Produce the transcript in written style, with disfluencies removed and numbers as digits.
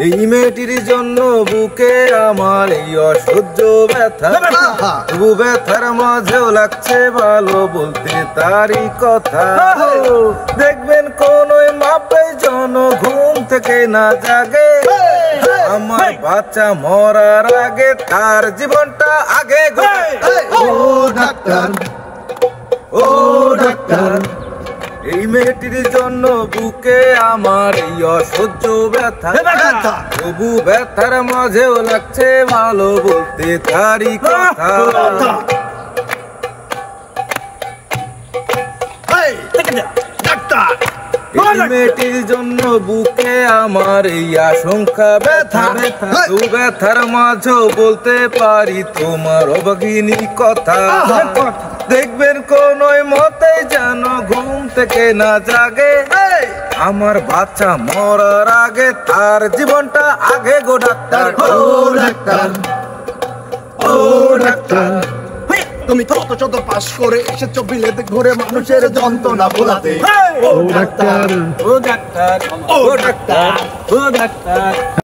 এই মেয়েটির জন্য বুকে আমার এই অসহ্য ব্যথা, তবু ব্যথার মাঝেও লাগছে ভালো বলতে তারই কথা। দেখবেন কোন মাপে জন ঘুম থেকে না জাগে, আমার বাচ্চা মরার আগে তার জীবনটা আগে। ও ডাক্তার, ও ডাক্তার, এই মেয়েটির জন্য বুকে আমার এই অসহ্য ব্যথা, তবু ব্যথার মাঝেও লাগছে ভালো বলতে তারই কথা। এই মেয়েটির জন্য বুকে আমার এই আশঙ্কা ব্যথা, তবু ব্যথার মাঝেও বলতে পারি তোমার অভাগিনী কথা। দেখবেন কোন মতে যেন ঘুম থেকে না জাগে, আমার বাচ্চা মরার আগে তার জীবনটা আগে গো ডাক্তার। ও ডাক্তার, ও ডাক্তার, তুমি ছোট পাস করে এসেছো বিলেতে ঘুরে মানুষের যন্ত্রণা ভোলাতে। ও ডাক্তার, ও ডাক্তার, ও ডাক্তার, ও ডাক্তার।